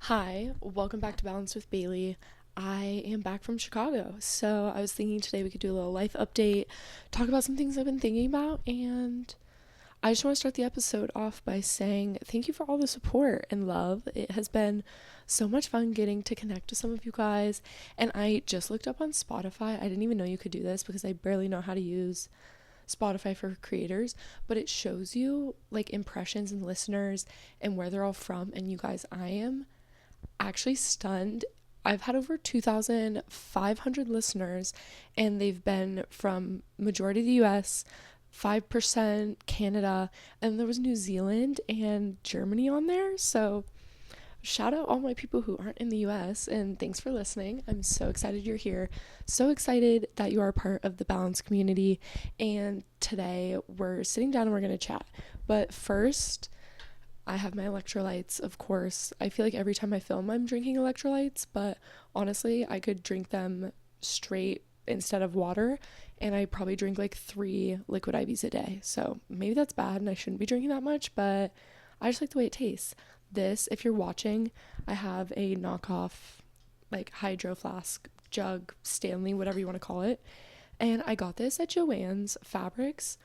Hi, welcome back to Balance with Bailey. I am back from Chicago, so I was thinking today we could do a little life update, talk about some things I've been thinking about, and I just want to start the episode off by saying thank you for all the support and love. It has been so much fun getting to connect with some of you guys, and I just looked up on Spotify. I didn't even know you could do this because I barely know how to use Spotify for creators, but it shows you like impressions and listeners and where they're all from, and you guys, I am actually stunned. I've had over 2,500 listeners, and they've been from majority of the US, 5% Canada, and there was New Zealand and Germany on there. So shout out all my people who aren't in the US, and thanks for listening. I'm so excited you're here. So excited that you are part of the Balance community. And today we're sitting down and we're going to chat. But first, I have my electrolytes, of course. I feel like every time I film, I'm drinking electrolytes, but honestly, I could drink them straight instead of water, and I probably drink like 3 liquid IVs a day. So maybe that's bad and I shouldn't be drinking that much, but I just like the way it tastes. This, if you're watching, I have a knockoff like hydro flask, jug, Stanley, whatever you want to call it. And I got this at Joann's Fabrics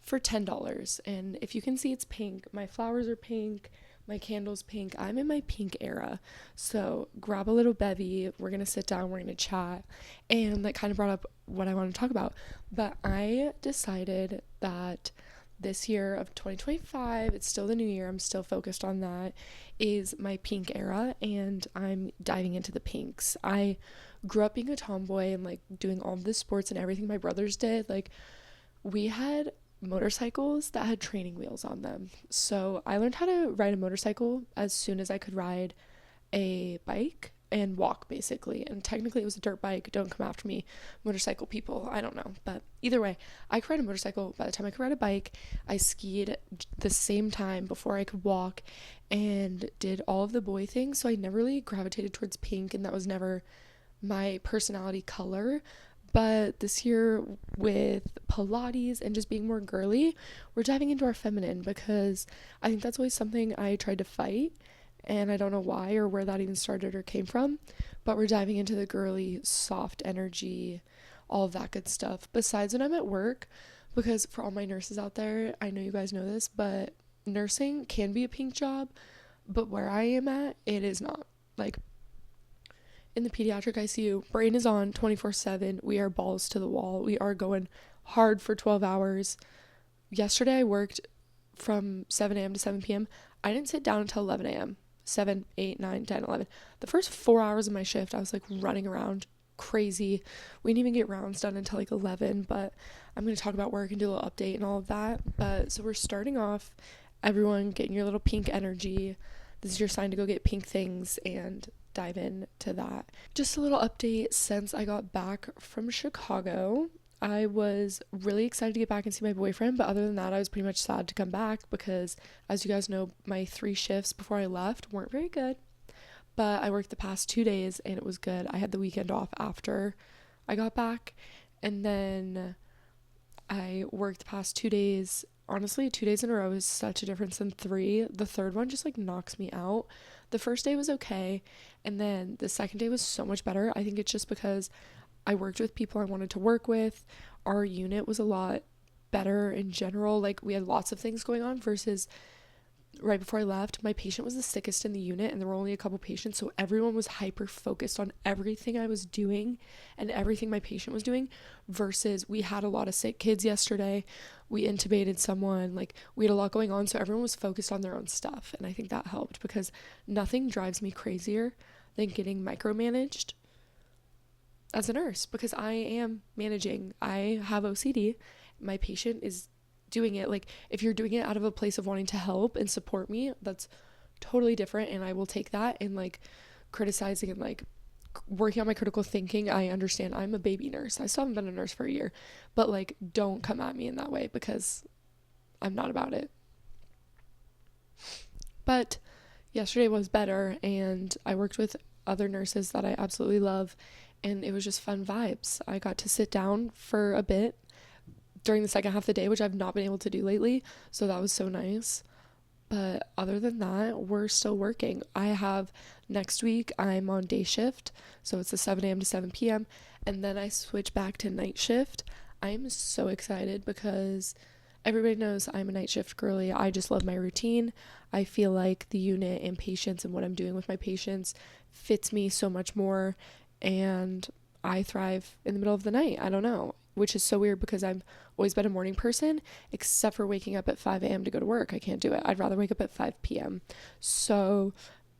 for $10. And if you can see, it's pink. My flowers are pink. My candle's pink. I'm in my pink era. So grab a little bevy. We're going to sit down. We're going to chat. And that kind of brought up what I want to talk about. But I decided that this year of 2025, it's still the new year. I'm still focused on that, is my pink era. And I'm diving into the pinks. I grew up being a tomboy and like doing all the sports and everything my brothers did. Like, we had motorcycles that had training wheels on them. So I learned how to ride a motorcycle as soon as I could ride a bike and walk, basically. And technically it was a dirt bike. Don't come after me, motorcycle people. I don't know. But either way, I could ride a motorcycle by the time I could ride a bike. I skied the same time before I could walk and did all of the boy things. So I never really gravitated towards pink, and that was never my personality color. But this year, with Pilates and just being more girly, we're diving into our feminine, because I think that's always something I tried to fight. And I don't know why or where that even started or came from. But we're diving into the girly, soft energy, all of that good stuff. Besides when I'm at work, because for all my nurses out there, I know you guys know this, but nursing can be a pink job. But where I am at, it is not. Like, in the pediatric ICU, brain is on 24/7. We are balls to the wall. We are going hard for 12 hours. Yesterday, I worked from 7 a.m. to 7 p.m. I didn't sit down until 11 a.m. 7, 8, 9, 10, 11. The first 4 hours of my shift, I was like running around crazy. We didn't even get rounds done until like 11, but I'm going to talk about work and do a little update and all of that. But so we're starting off, everyone getting your little pink energy. This is your sign to go get pink things and dive into that. Just a little update since I got back from Chicago. I was really excited to get back and see my boyfriend, but other than that, I was pretty much sad to come back because, as you guys know, my 3 shifts before I left weren't very good. But I worked the past 2 days and it was good. I had the weekend off after I got back, and then I worked the past 2 days. Honestly, 2 days in a row is such a difference than three. The third one just like knocks me out. The first day was okay, and then the second day was so much better. I think it's just because I worked with people I wanted to work with. Our unit was a lot better in general. Like, we had lots of things going on versus right before I left, my patient was the sickest in the unit, and there were only a couple patients, so everyone was hyper focused on everything I was doing and everything my patient was doing, versus we had a lot of sick kids yesterday. We intubated someone, like, we had a lot going on, so everyone was focused on their own stuff, and I think that helped, because nothing drives me crazier than getting micromanaged as a nurse, because I am managing. I have OCD. My patient is doing it. Like, if you're doing it out of a place of wanting to help and support me, that's totally different, and I will take that. And like, criticizing and like working on my critical thinking, I understand. I'm a baby nurse. I still haven't been a nurse for a year, but like, don't come at me in that way, because I'm not about it. But yesterday was better, and I worked with other nurses that I absolutely love, and it was just fun vibes. I got to sit down for a bit during the second half of the day, which I've not been able to do lately, so that was so nice. But other than that, we're still working. I have next week, I'm on day shift. So it's a 7 a.m. to 7 p.m. And then I switch back to night shift. I'm so excited because everybody knows I'm a night shift girly. I just love my routine. I feel like the unit and patients and what I'm doing with my patients fits me so much more. And I thrive in the middle of the night. I don't know, which is so weird because I've always been a morning person, except for waking up at 5 a.m. to go to work. I can't do it. I'd rather wake up at 5 p.m. So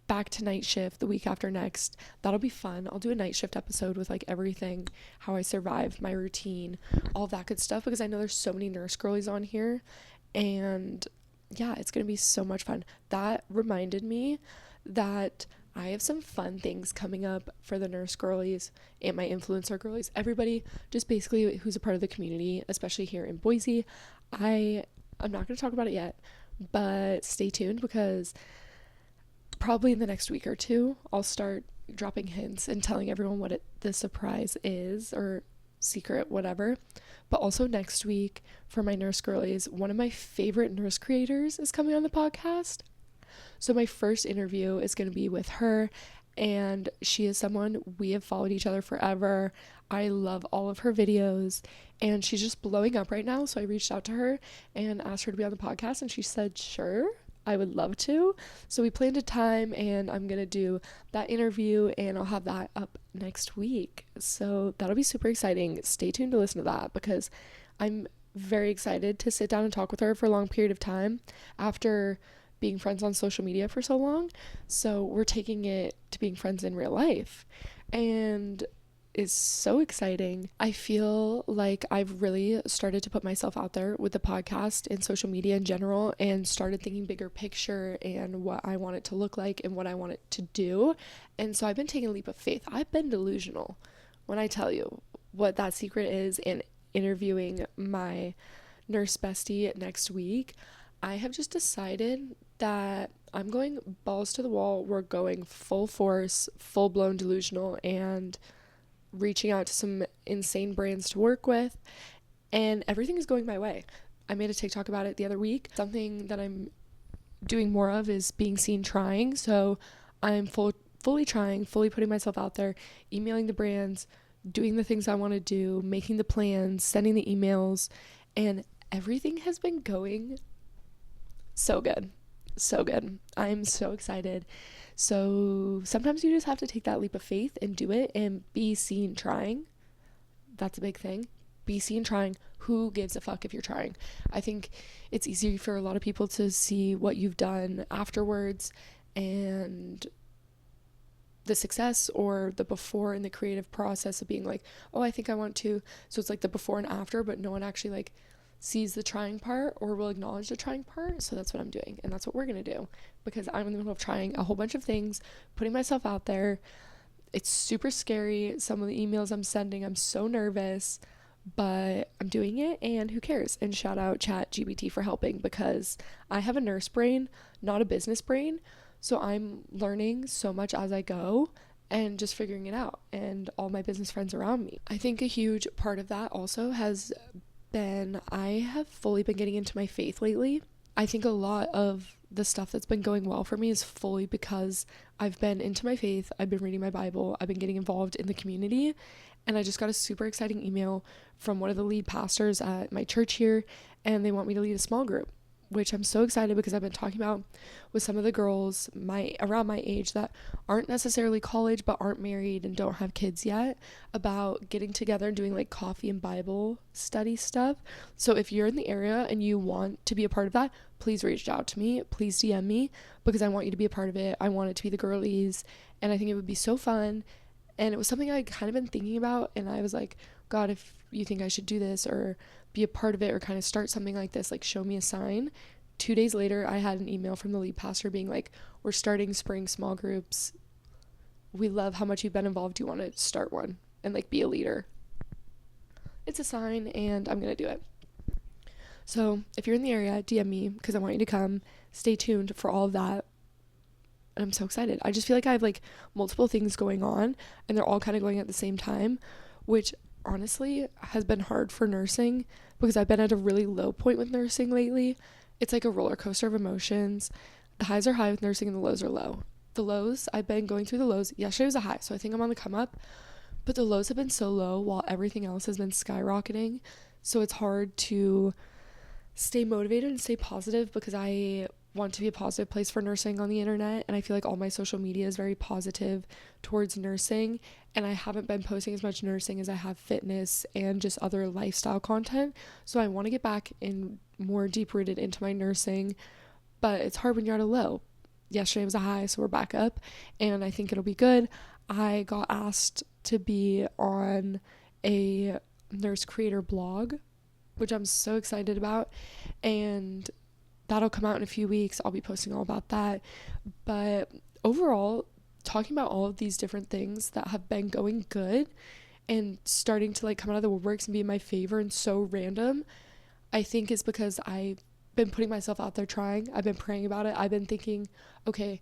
back to night shift the week after next. That'll be fun. I'll do a night shift episode with like everything, how I survived, my routine, all that good stuff, because I know there's so many nurse girlies on here. And yeah, it's going to be so much fun. That reminded me that I have some fun things coming up for the nurse girlies and my influencer girlies. Everybody just basically who's a part of the community, especially here in Boise. I'm not going to talk about it yet, but stay tuned because probably in the next week or two, I'll start dropping hints and telling everyone what the surprise is, or secret, whatever. But also next week for my nurse girlies, one of my favorite nurse creators is coming on the podcast. So my first interview is going to be with her, and she is someone we have followed each other forever. I love all of her videos, and she's just blowing up right now. So I reached out to her and asked her to be on the podcast, and she said, sure, I would love to. So we planned a time, and I'm going to do that interview, and I'll have that up next week. So that'll be super exciting. Stay tuned to listen to that because I'm very excited to sit down and talk with her for a long period of time after being friends on social media for so long. So we're taking it to being friends in real life, and it's so exciting. I feel like I've really started to put myself out there with the podcast and social media in general, and started thinking bigger picture and what I want it to look like and what I want it to do. And so I've been taking a leap of faith. I've been delusional when I tell you what that secret is. And interviewing my nurse bestie next week, I have just decided that I'm going balls to the wall. We're going full force, full blown delusional, and reaching out to some insane brands to work with, and everything is going my way. I made a TikTok about it the other week. Something that I'm doing more of is being seen trying. So I'm fully trying, fully putting myself out there, emailing the brands, doing the things I want to do, making the plans, sending the emails, and everything has been going so good. So good. I'm so excited. So sometimes you just have to take that leap of faith and do it and be seen trying. That's a big thing. Be seen trying. Who gives a fuck if you're trying? I think it's easy for a lot of people to see what you've done afterwards and the success or the before in the creative process of being like, oh, I think I want to. So it's like the before and after, but no one actually like sees the trying part or will acknowledge the trying part. So that's what I'm doing, and that's what we're gonna do, because I'm in the middle of trying a whole bunch of things, putting myself out there. It's super scary, some of the emails I'm sending. I'm so nervous, but I'm doing it, and who cares? And shout out ChatGPT for helping, because I have a nurse brain, not a business brain. So I'm learning so much as I go and just figuring it out, and all my business friends around me. I think a huge part of that also has been, I have fully been getting into my faith lately. I think a lot of the stuff that's been going well for me is fully because I've been into my faith, I've been reading my Bible, I've been getting involved in the community, and I just got a super exciting email from one of the lead pastors at my church here, and they want me to lead a small group, which I'm so excited because I've been talking about with some of the girls around my age that aren't necessarily college but aren't married and don't have kids yet, about getting together and doing like coffee and Bible study stuff. So if you're in the area and you want to be a part of that, please reach out to me. Please DM me, because I want you to be a part of it. I want it to be the girlies, and I think it would be so fun. And it was something I kind of been thinking about, and I was like, God, if you think I should do this or be a part of it or kind of start something like this, like show me a sign. 2 days later, I had an email from the lead pastor being like, we're starting spring small groups. We love how much you've been involved. Do you want to start one and like be a leader? It's a sign, and I'm going to do it. So if you're in the area, DM me, because I want you to come. Stay tuned for all of that. And I'm so excited. I just feel like I have like multiple things going on, and they're all kind of going at the same time, which honestly has been hard for nursing, because I've been at a really low point with nursing lately. it's like a roller coaster of emotions. The highs are high with nursing and the lows are low. The lows, I've been going through the lows. Yesterday was a high, so I think I'm on the come up, but the lows have been so low while everything else has been skyrocketing. So it's hard to stay motivated and stay positive because I want to be a positive place for nursing on the internet, and I feel like all my social media is very positive towards nursing, and I haven't been posting as much nursing as I have fitness and just other lifestyle content. So I want to get back in more deep rooted into my nursing, but it's hard when you're at a low. Yesterday was a high, so we're back up, and I think it'll be good. I got asked to be on a nurse creator blog, which I'm so excited about, and that'll come out in a few weeks. I'll be posting all about that. But overall, talking about all of these different things that have been going good and starting to like come out of the woodworks and be in my favor and so random, I think is because I've been putting myself out there trying. I've been praying about it. I've been thinking, okay,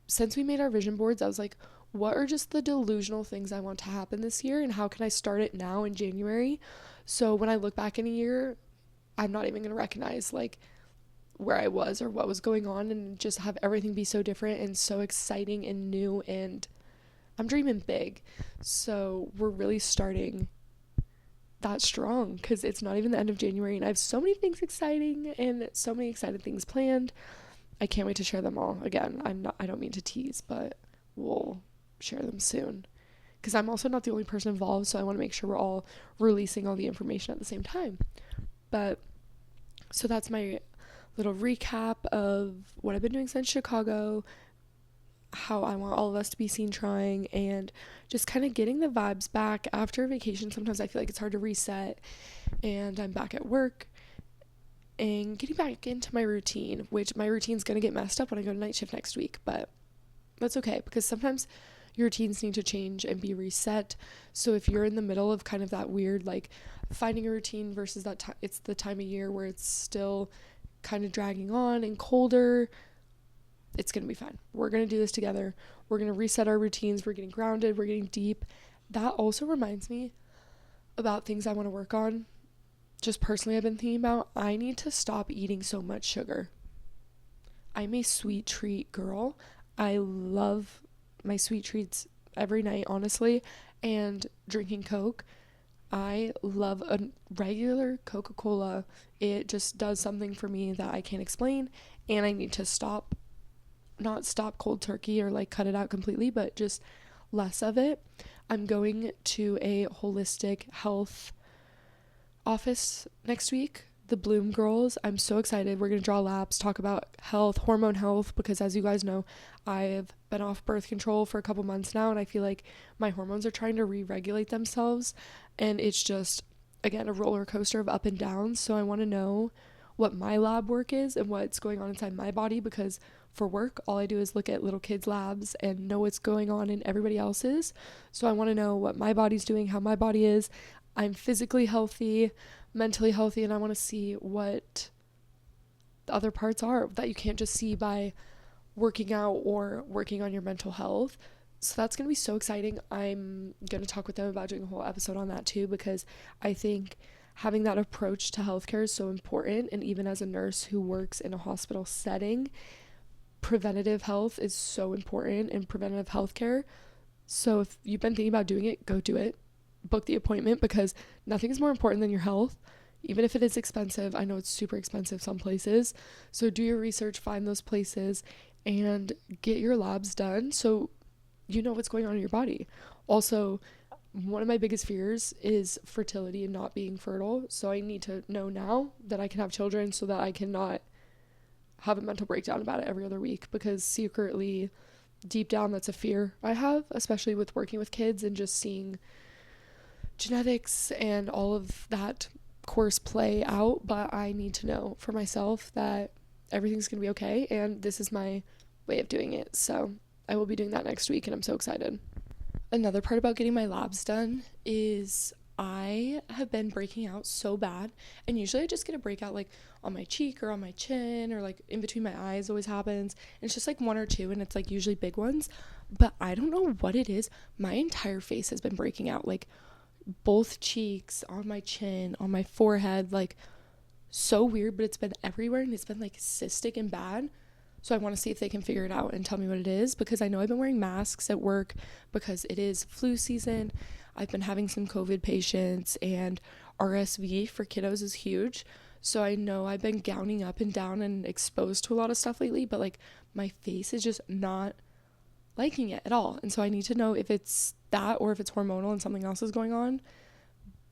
since we made our vision boards, I was like, what are just the delusional things I want to happen this year, and how can I start it now in January? So when I look back in a year, I'm not even going to recognize like where I was or what was going on, and just have everything be so different and so exciting and new, and I'm dreaming big. So we're really starting that strong because it's not even the end of January and I have so many things exciting and so many exciting things planned. I can't wait to share them all. Again, I don't mean to tease, but we'll share them soon because I'm also not the only person involved, so I want to make sure we're all releasing all the information at the same time. But so that's my little recap of what I've been doing since Chicago, how I want all of us to be seen trying, and just kind of getting the vibes back after vacation. Sometimes I feel like it's hard to reset, and I'm back at work and getting back into my routine, which my routine's going to get messed up when I go to night shift next week, but that's okay because sometimes your routines need to change and be reset. So if you're in the middle of kind of that weird like finding a routine versus that it's the time of year where it's still kind of dragging on and colder, it's going to be fine. We're going to do this together. We're going to reset our routines. We're getting grounded. We're getting deep. That also reminds me about things I want to work on. Just personally, I've been thinking about, I need to stop eating so much sugar. I'm a sweet treat girl. I love my sweet treats every night, honestly, and drinking Coke. I love a regular Coca-Cola. It just does something for me that I can't explain, and I need to not stop cold turkey or like cut it out completely, but just less of it. I'm going to a holistic health office next week, the Bloom Girls. I'm so excited. We're going to draw labs, talk about health, hormone health, because as you guys know, I've been off birth control for a couple months now, and I feel like my hormones are trying to re-regulate themselves, and it's just, again, a roller coaster of up and down. So I want to know what my lab work is and what's going on inside my body, because for work, all I do is look at little kids' labs and know what's going on in everybody else's. So I want to know what my body's doing, how my body is. I'm physically healthy, mentally healthy, and I want to see what the other parts are that you can't just see by working out or working on your mental health. So that's going to be so exciting. I'm going to talk with them about doing a whole episode on that too, because I think having that approach to healthcare is so important. And even as a nurse who works in a hospital setting, preventative health is so important in preventative healthcare. So if you've been thinking about doing it, go do it. Book the appointment, because nothing is more important than your health, even if it is expensive. I know it's super expensive some places. So do your research, find those places, and get your labs done so you know what's going on in your body. Also, one of my biggest fears is fertility and not being fertile. So I need to know now that I can have children so that I cannot have a mental breakdown about it every other week, because secretly, deep down, that's a fear I have, especially with working with kids and just seeing genetics and all of that course play out. But I need to know for myself that everything's going to be okay, and this is my way of doing it. So I will be doing that next week, and I'm so excited. Another part about getting my labs done is I have been breaking out so bad, and usually I just get a breakout like on my cheek or on my chin or like in between my eyes. Always happens, and it's just like one or two, and it's like usually big ones. But I don't know what it is. My entire face has been breaking out, like both cheeks, on my chin, on my forehead, like so weird, but it's been everywhere and it's been like cystic and bad. So I want to see if they can figure it out and tell me what it is, because I know I've been wearing masks at work because it is flu season. I've been having some COVID patients, and RSV for kiddos is huge. So I know I've been gowning up and down and exposed to a lot of stuff lately, but like my face is just not liking it at all. And so I need to know if it's that or if it's hormonal and something else is going on,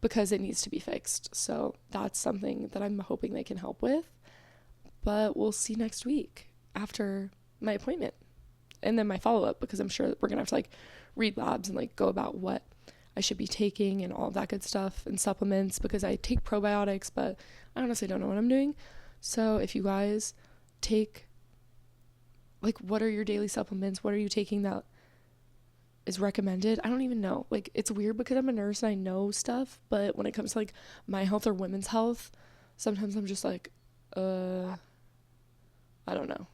because it needs to be fixed. So that's something that I'm hoping they can help with. But we'll see next week after my appointment and then my follow-up, because I'm sure we're gonna have to like read labs and like go about what I should be taking and all of that good stuff and supplements, because I take probiotics, but I honestly don't know what I'm doing. So if you guys take, like, what are your daily supplements? What are you taking that is recommended? I don't even know. Like, it's weird because I'm a nurse and I know stuff, but when it comes to like my health or women's health, sometimes I'm just like, I don't know.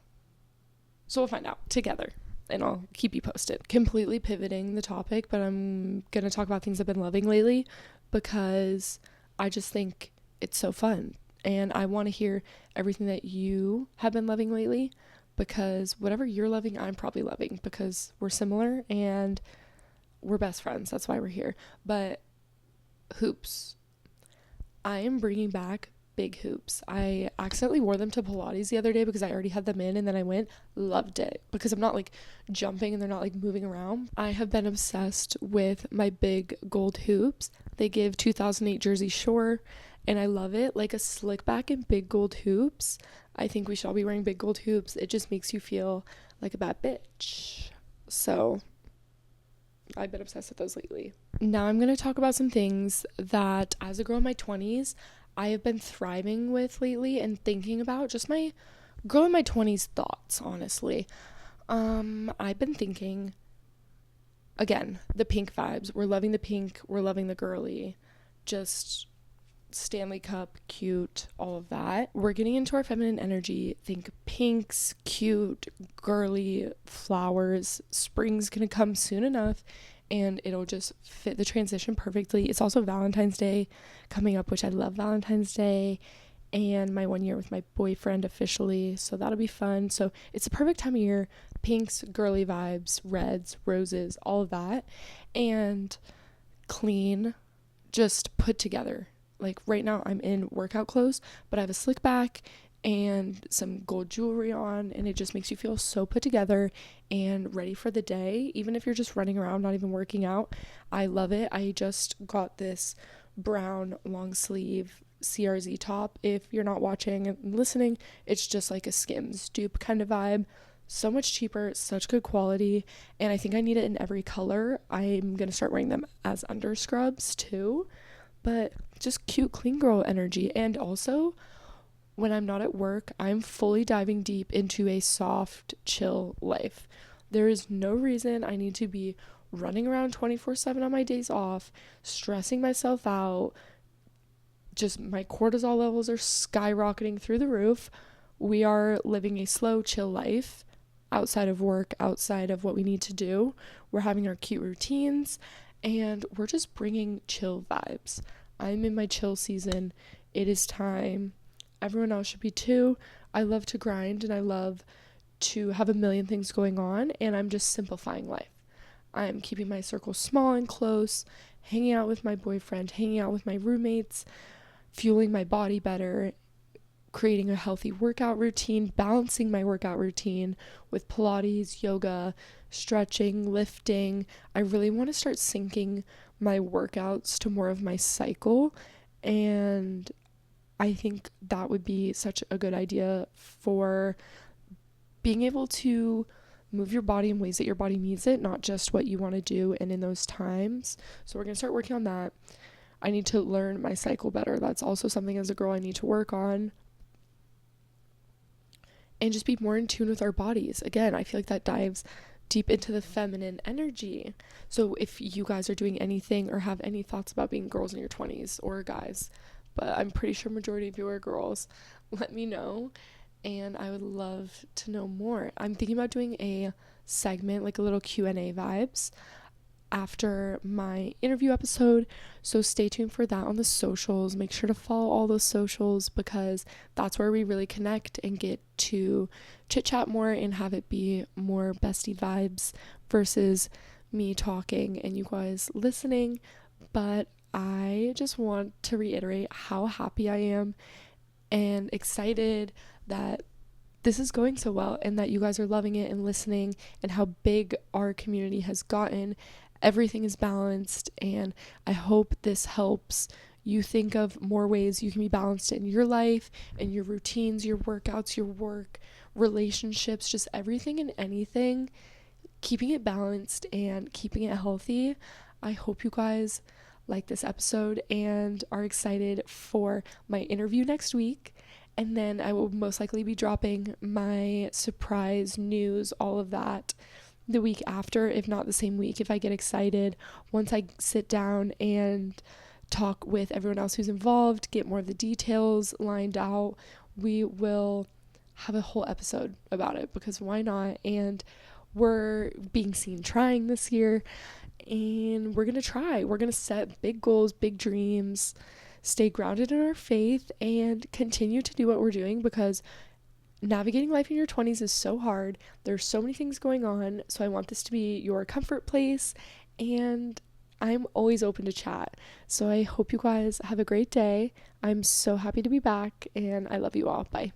So we'll find out together and I'll keep you posted. Completely pivoting the topic, but I'm going to talk about things I've been loving lately, because I just think it's so fun. And I want to hear everything that you have been loving lately, because whatever you're loving, I'm probably loving, because we're similar and we're best friends. That's why we're here. But hoops. I am bringing back big hoops. I accidentally wore them to Pilates the other day because I already had them in, and then I went, loved it, because I'm not like jumping and they're not like moving around. I have been obsessed with my big gold hoops. They give 2008 Jersey Shore, and I love it. Like a slick back and big gold hoops. I think we should all be wearing big gold hoops. It just makes you feel like a bad bitch. So I've been obsessed with those lately. Now I'm going to talk about some things that, as a girl in my 20s, I have been thriving with lately and thinking about, just my girl in my 20s thoughts, honestly. I've been thinking, again, the pink vibes. We're loving the pink. We're loving the girly. Just Stanley Cup, cute, all of that. We're getting into our feminine energy. Think pinks, cute, girly, flowers. Spring's gonna come soon enough, and it'll just fit the transition perfectly. It's also Valentine's Day coming up, which I love Valentine's Day, and my 1 year with my boyfriend officially, so that'll be fun. So it's the perfect time of year. Pinks, girly vibes, reds, roses, all of that, and clean, just put together. Like right now I'm in workout clothes, but I have a slick back and some gold jewelry on, and it just makes you feel so put together and ready for the day, even if you're just running around, not even working out. I love it. I just got this brown long sleeve CRZ top. If you're not watching and listening, it's just like a Skims dupe kind of vibe. So much cheaper, such good quality, and I think I need it in every color. I'm gonna start wearing them as under scrubs too, but just cute, clean girl energy. And also, when I'm not at work, I'm fully diving deep into a soft, chill life. There is no reason I need to be running around 24/7 on my days off, stressing myself out. Just my cortisol levels are skyrocketing through the roof. We are living a slow, chill life outside of work, outside of what we need to do. We're having our cute routines, and we're just bringing chill vibes. I'm in my chill season. It is time. Everyone else should be too. I love to grind and I love to have a million things going on, and I'm just simplifying life. I'm keeping my circle small and close, hanging out with my boyfriend, hanging out with my roommates, fueling my body better, creating a healthy workout routine, balancing my workout routine with Pilates, yoga, stretching, lifting. I really want to start syncing my workouts to more of my cycle, and I think that would be such a good idea for being able to move your body in ways that your body needs it, not just what you want to do and in those times. So we're going to start working on that. I need to learn my cycle better. That's also something as a girl I need to work on. And just be more in tune with our bodies. Again, I feel like that dives deep into the feminine energy. So if you guys are doing anything or have any thoughts about being girls in your 20s, or guys, but I'm pretty sure majority of you are girls, let me know, and I would love to know more. I'm thinking about doing a segment, like a little Q&A vibes. after my interview episode. So stay tuned for that on the socials. Make sure to follow all those socials because that's where we really connect and get to chit chat more and have it be more bestie vibes versus me talking and you guys listening. But I just want to reiterate how happy I am and excited that this is going so well and that you guys are loving it and listening and how big our community has gotten. Everything is balanced, and I hope this helps you think of more ways you can be balanced in your life and your routines, your workouts, your work, relationships, just everything and anything. Keeping it balanced and keeping it healthy. I hope you guys like this episode and are excited for my interview next week. And then I will most likely be dropping my surprise news, all of that, the week after, if not the same week, if I get excited. Once I sit down and talk with everyone else who's involved, get more of the details lined out, we will have a whole episode about it because why not? And we're being seen trying this year, and we're gonna try. We're gonna set big goals, big dreams, stay grounded in our faith, and continue to do what we're doing because navigating life in your 20s is so hard. There's so many things going on. So I want this to be your comfort place, and I'm always open to chat. So I hope you guys have a great day. I'm so happy to be back, and I love you all. Bye.